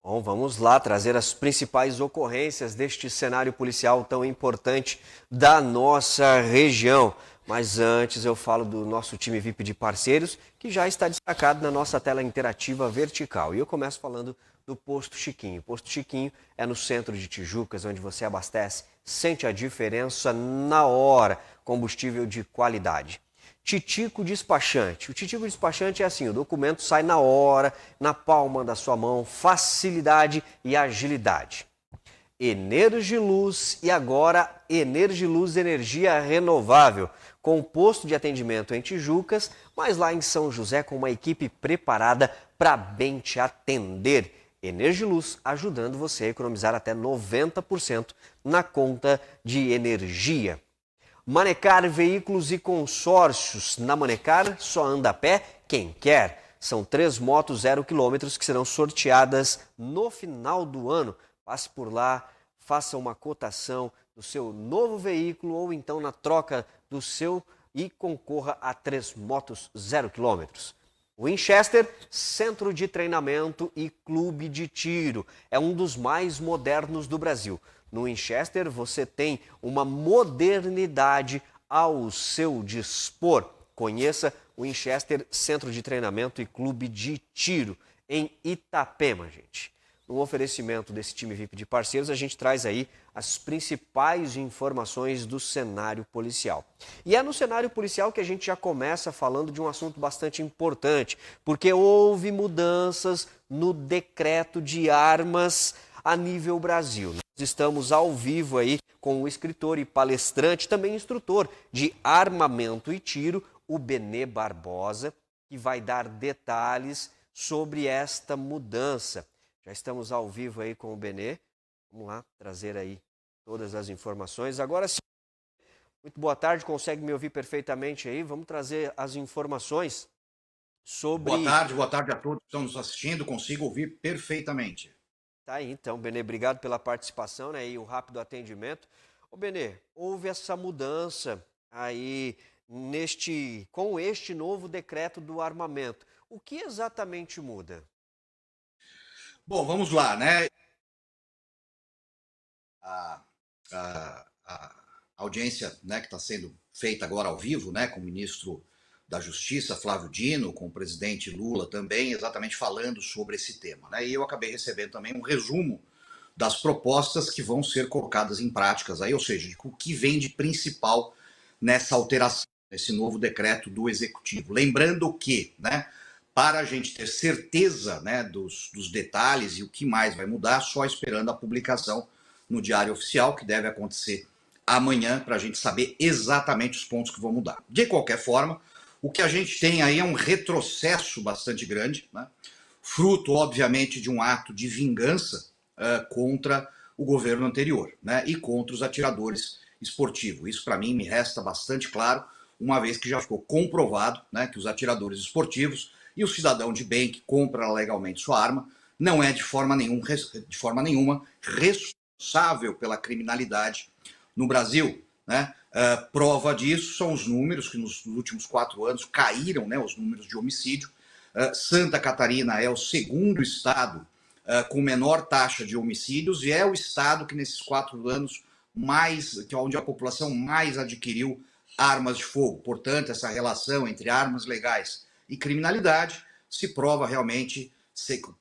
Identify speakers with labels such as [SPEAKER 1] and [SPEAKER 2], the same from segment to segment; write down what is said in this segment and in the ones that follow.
[SPEAKER 1] Bom, vamos lá trazer as principais ocorrências deste cenário policial tão importante da nossa região. Mas antes eu falo do nosso time VIP de parceiros, que já está destacado na nossa tela interativa vertical. E eu começo falando do Posto Chiquinho. O Posto Chiquinho é no centro de Tijucas, onde você abastece, sente a diferença na hora, combustível de qualidade. Titico Despachante. O Titico Despachante é assim, o documento sai na hora, na palma da sua mão, facilidade e agilidade. Energiluz e agora Energiluz Energia Renovável, com posto de atendimento em Tijucas, mas lá em São José com uma equipe preparada para bem te atender. Energiluz ajudando você a economizar até 90% na conta de energia. Manecar Veículos e Consórcios. Na Manecar só anda a pé quem quer. São 3 motos 0 km que serão sorteadas no final do ano. Passe por lá, faça uma cotação do seu novo veículo ou então na troca do seu e concorra a 3 motos 0 km. Winchester, centro de treinamento e clube de tiro. É um dos mais modernos do Brasil. No Winchester você tem uma modernidade ao seu dispor. Conheça o Winchester Centro de Treinamento e Clube de Tiro em Itapema, gente. No oferecimento desse time VIP de parceiros, a gente traz aí as principais informações do cenário policial. E é no cenário policial que a gente já começa falando de um assunto bastante importante, porque houve mudanças no decreto de armas a nível Brasil. Nós estamos ao vivo aí com o escritor e palestrante, também instrutor de armamento e tiro, o Benê Barbosa, que vai dar detalhes sobre esta mudança. Já estamos ao vivo aí com o Benê. Vamos lá trazer aí todas as informações. Agora sim, muito boa tarde, consegue me ouvir perfeitamente aí? Vamos trazer as informações sobre...
[SPEAKER 2] Boa tarde a todos que estão nos assistindo, consigo ouvir perfeitamente.
[SPEAKER 1] Tá aí, então, Benê, obrigado pela participação, né, e o rápido atendimento. Ô, Benê, houve essa mudança aí com este novo decreto do armamento. O que exatamente muda?
[SPEAKER 2] Bom, vamos lá, né? A audiência, né, que está sendo feita agora ao vivo, né, com o ministro da Justiça, Flávio Dino, com o presidente Lula também, exatamente falando sobre esse tema, né? E eu acabei recebendo também um resumo das propostas que vão ser colocadas em práticas aí, ou seja, o que vem de principal nessa alteração, nesse novo decreto do Executivo. Lembrando que, né, para a gente ter certeza, né, dos detalhes e o que mais vai mudar, só esperando a publicação no Diário Oficial, que deve acontecer amanhã, para a gente saber exatamente os pontos que vão mudar. De qualquer forma, o que a gente tem aí é um retrocesso bastante grande, né, fruto, obviamente, de um ato de vingança contra o governo anterior, né, e contra os atiradores esportivos. Isso, para mim, me resta bastante claro, uma vez que já ficou comprovado, né, que os atiradores esportivos e o cidadão de bem que compra legalmente sua arma não é de forma nenhuma responsável pela criminalidade no Brasil, né? Prova disso são os números que nos últimos 4 anos caíram, né, os números de homicídio. Santa Catarina é o segundo estado com menor taxa de homicídios e é o estado que nesses 4 anos onde a população mais adquiriu armas de fogo. Portanto, essa relação entre armas legais e criminalidade se prova realmente,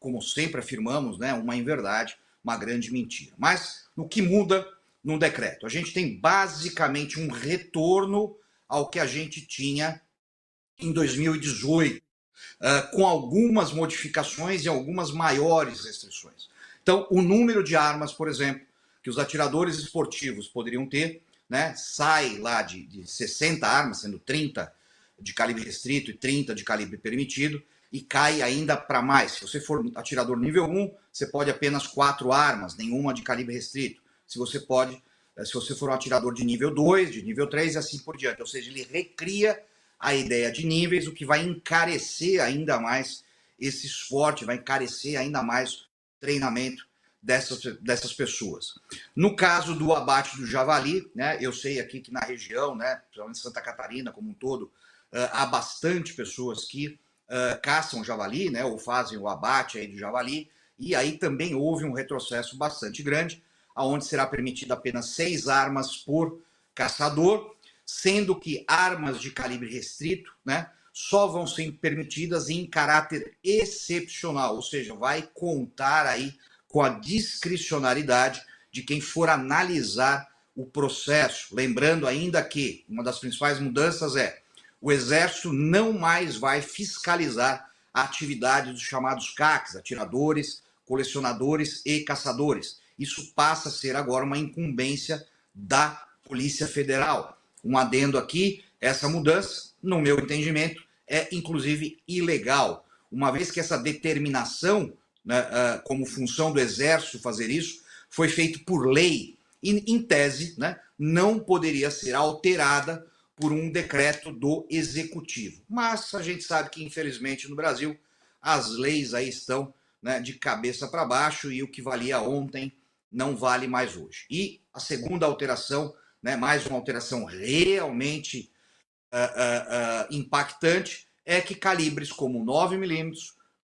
[SPEAKER 2] como sempre afirmamos, né, uma inverdade, uma grande mentira. Mas no que muda no decreto? A gente tem basicamente um retorno ao que a gente tinha em 2018, com algumas modificações e algumas maiores restrições. Então, o número de armas, por exemplo, que os atiradores esportivos poderiam ter, né, sai lá de 60 armas, sendo 30 de calibre restrito e 30 de calibre permitido, e cai ainda para mais. Se você for atirador nível 1, você pode apenas 4 armas, nenhuma de calibre restrito. Se você for um atirador de nível 2, de nível 3 e assim por diante. Ou seja, ele recria a ideia de níveis, o que vai encarecer ainda mais esse esporte, vai encarecer ainda mais o treinamento dessas pessoas. No caso do abate do javali, né, eu sei aqui que na região, né, principalmente Santa Catarina como um todo, há bastante pessoas que caçam javali, né, ou fazem o abate aí do javali, E aí também houve um retrocesso bastante grande, onde será permitido apenas 6 armas por caçador, sendo que armas de calibre restrito, né, só vão ser permitidas em caráter excepcional, ou seja, vai contar aí com a discricionariedade de quem for analisar o processo. Lembrando ainda que uma das principais mudanças é o Exército não mais vai fiscalizar a atividade dos chamados CACs, atiradores, colecionadores e caçadores. Isso passa a ser agora uma incumbência da Polícia Federal. Um adendo aqui, essa mudança, no meu entendimento, é inclusive ilegal, uma vez que essa determinação, né, como função do Exército fazer isso, foi feito por lei e, em tese, né, não poderia ser alterada por um decreto do Executivo. Mas a gente sabe que, infelizmente, no Brasil, as leis aí estão, né, de cabeça para baixo e o que valia ontem não vale mais hoje. E a segunda alteração, né, mais uma alteração realmente impactante, é que calibres como 9mm,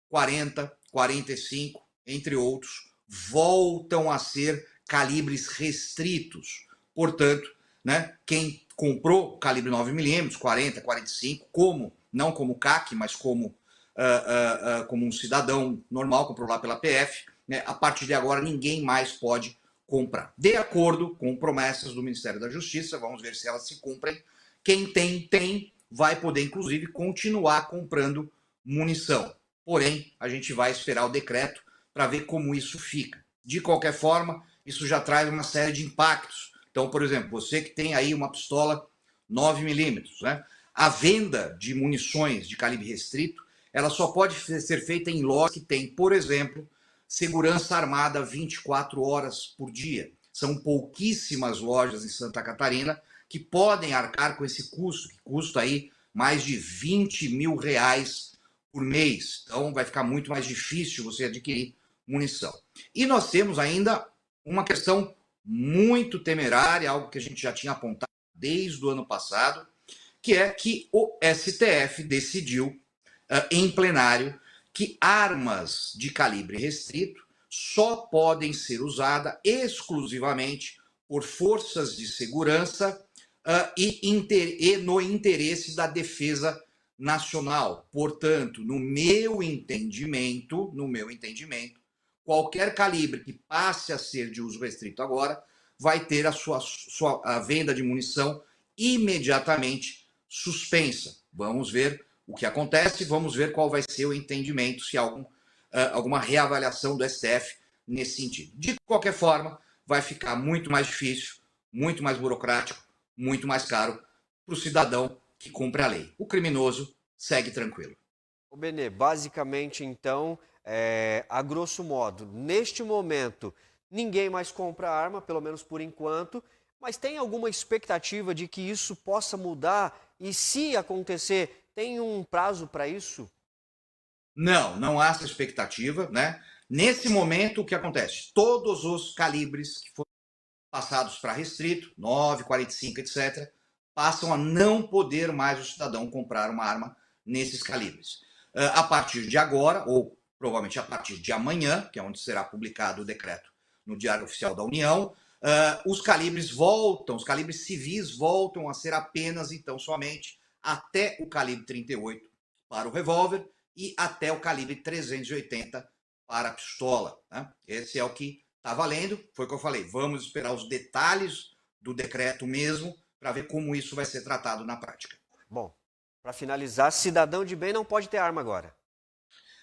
[SPEAKER 2] 40, 45, entre outros, voltam a ser calibres restritos. Portanto, né, quem comprou calibre 9mm, 40, 45, não como CAC, mas como um cidadão normal, comprou lá pela PF, né, a partir de agora ninguém mais pode comprar. De acordo com promessas do Ministério da Justiça, vamos ver se elas se cumprem, quem tem, vai poder, inclusive, continuar comprando munição. Porém, a gente vai esperar o decreto para ver como isso fica. De qualquer forma, isso já traz uma série de impactos. Então, por exemplo, você que tem aí uma pistola 9mm, né? A venda de munições de calibre restrito, ela só pode ser feita em lojas que tem, por exemplo, segurança armada 24 horas por dia. São pouquíssimas lojas em Santa Catarina que podem arcar com esse custo, que custa aí mais de R$20 mil por mês. Então vai ficar muito mais difícil você adquirir munição. E nós temos ainda uma questão muito temerária, algo que a gente já tinha apontado desde o ano passado, que é que o STF decidiu em plenário que armas de calibre restrito só podem ser usadas exclusivamente por forças de segurança e no interesse da defesa nacional. Portanto, no meu entendimento, qualquer calibre que passe a ser de uso restrito agora vai ter a venda de munição imediatamente suspensa. Vamos ver o que acontece, vamos ver qual vai ser o entendimento, se há alguma reavaliação do STF nesse sentido. De qualquer forma, vai ficar muito mais difícil, muito mais burocrático, muito mais caro para o cidadão que cumpre a lei. O criminoso segue tranquilo.
[SPEAKER 1] O Benê, basicamente, então, a grosso modo, neste momento, ninguém mais compra arma, pelo menos por enquanto, mas tem alguma expectativa de que isso possa mudar? E se acontecer, tem um prazo para isso?
[SPEAKER 2] Não há essa expectativa, né? Nesse momento, o que acontece? Todos os calibres que foram passados para restrito, 9, 45, etc., passam a não poder mais o cidadão comprar uma arma nesses calibres. A partir de agora, ou provavelmente a partir de amanhã, que é onde será publicado o decreto no Diário Oficial da União, os calibres civis voltam a ser apenas, então, somente até o calibre 38 para o revólver e até o calibre 380 para a pistola. Né? Esse é o que está valendo, foi o que eu falei. Vamos esperar os detalhes do decreto mesmo para ver como isso vai ser tratado na prática.
[SPEAKER 1] Bom, para finalizar, cidadão de bem não pode ter arma agora.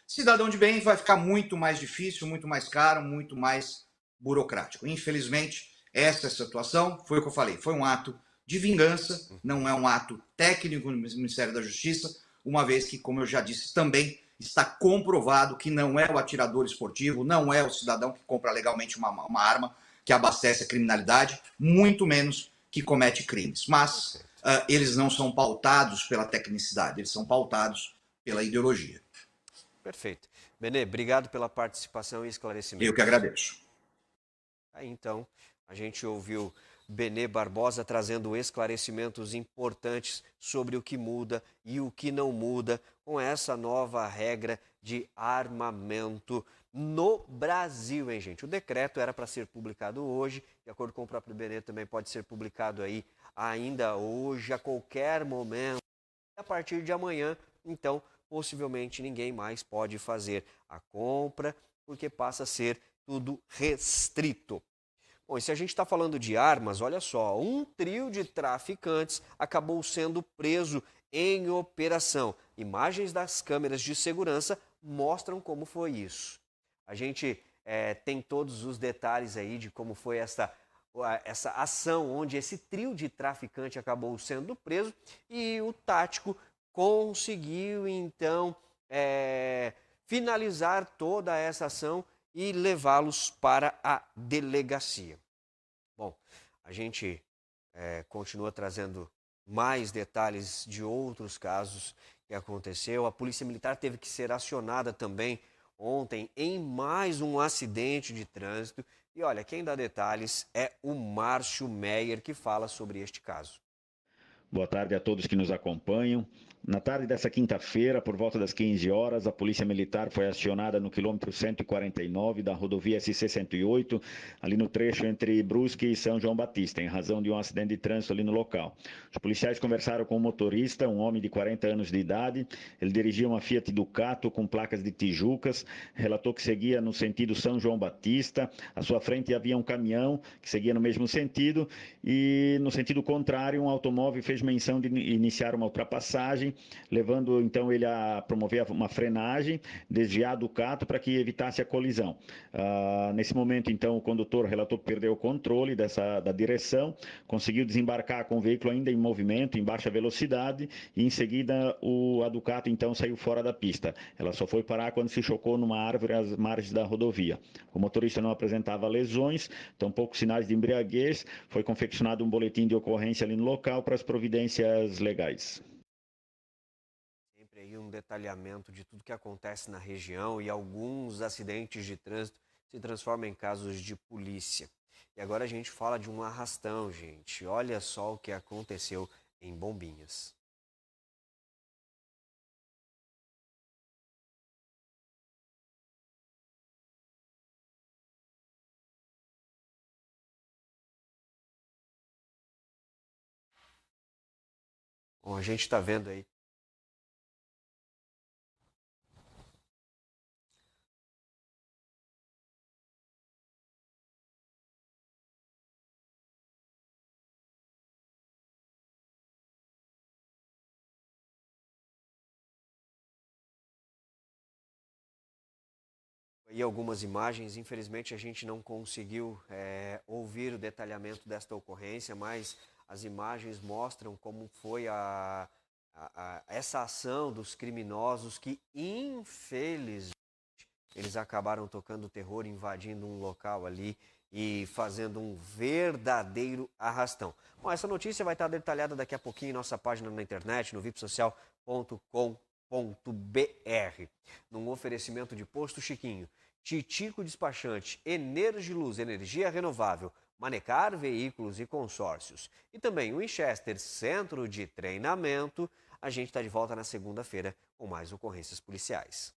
[SPEAKER 2] Cidadão de bem vai ficar muito mais difícil, muito mais caro, muito mais burocrático. Infelizmente, essa situação, foi o que eu falei, foi um ato de vingança, não é um ato técnico no Ministério da Justiça, uma vez que, como eu já disse também, está comprovado que não é o atirador esportivo, não é o cidadão que compra legalmente uma arma que abastece a criminalidade, muito menos que comete crimes. Mas eles não são pautados pela tecnicidade, eles são pautados pela ideologia.
[SPEAKER 1] Perfeito. Benê, obrigado pela participação e esclarecimento.
[SPEAKER 2] Eu que agradeço.
[SPEAKER 1] Aí, então, a gente ouviu Benê Barbosa trazendo esclarecimentos importantes sobre o que muda e o que não muda com essa nova regra de armamento no Brasil, hein, gente? O decreto era para ser publicado hoje, de acordo com o próprio Benê, também pode ser publicado aí ainda hoje, a qualquer momento, a partir de amanhã. Então, possivelmente ninguém mais pode fazer a compra, porque passa a ser tudo restrito. Bom, e se a gente está falando de armas, olha só, um trio de traficantes acabou sendo preso em operação. Imagens das câmeras de segurança mostram como foi isso. A gente tem todos os detalhes aí de como foi essa ação onde esse trio de traficante acabou sendo preso e o tático conseguiu então finalizar toda essa ação e levá-los para a delegacia. Bom, a gente continua trazendo mais detalhes de outros casos que aconteceu. A Polícia Militar teve que ser acionada também ontem em mais um acidente de trânsito. E olha, quem dá detalhes é o Márcio Meyer, que fala sobre este caso.
[SPEAKER 3] Boa tarde a todos que nos acompanham. Na tarde dessa quinta-feira, por volta das 15 horas, a Polícia Militar foi acionada no quilômetro 149 da rodovia SC-108, ali no trecho entre Brusque e São João Batista, em razão de um acidente de trânsito ali no local. Os policiais conversaram com o motorista, um homem de 40 anos de idade. Ele dirigia uma Fiat Ducato com placas de Tijucas, relatou que seguia no sentido São João Batista. À sua frente havia um caminhão que seguia no mesmo sentido e, no sentido contrário, um automóvel fez menção de iniciar uma ultrapassagem, levando então ele a promover uma frenagem, desviar do Ducato para que evitasse a colisão. Nesse momento, então, o condutor relatou que perdeu o controle da direção, conseguiu desembarcar com o veículo ainda em movimento, em baixa velocidade, e em seguida a Ducato então saiu fora da pista. Ela só foi parar quando se chocou numa árvore às margens da rodovia. O motorista não apresentava lesões, tampouco sinais de embriaguez. Foi confeccionado um boletim de ocorrência ali no local para as providências legais.
[SPEAKER 1] Sempre aí um detalhamento de tudo que acontece na região e alguns acidentes de trânsito se transformam em casos de polícia. E agora a gente fala de um arrastão, gente. Olha só o que aconteceu em Bombinhas. Bom, a gente está vendo aí. E algumas imagens, infelizmente a gente não conseguiu ouvir o detalhamento desta ocorrência, mas as imagens mostram como foi essa ação dos criminosos que, infelizmente, eles acabaram tocando terror, invadindo um local ali e fazendo um verdadeiro arrastão. Bom, essa notícia vai estar detalhada daqui a pouquinho em nossa página na internet, no vipsocial.com.br. Num oferecimento de Posto Chiquinho, Titico Despachante, Energiluz, energia renovável, Manecar Veículos e Consórcios e também o Winchester Centro de Treinamento, a gente está de volta na segunda-feira com mais ocorrências policiais.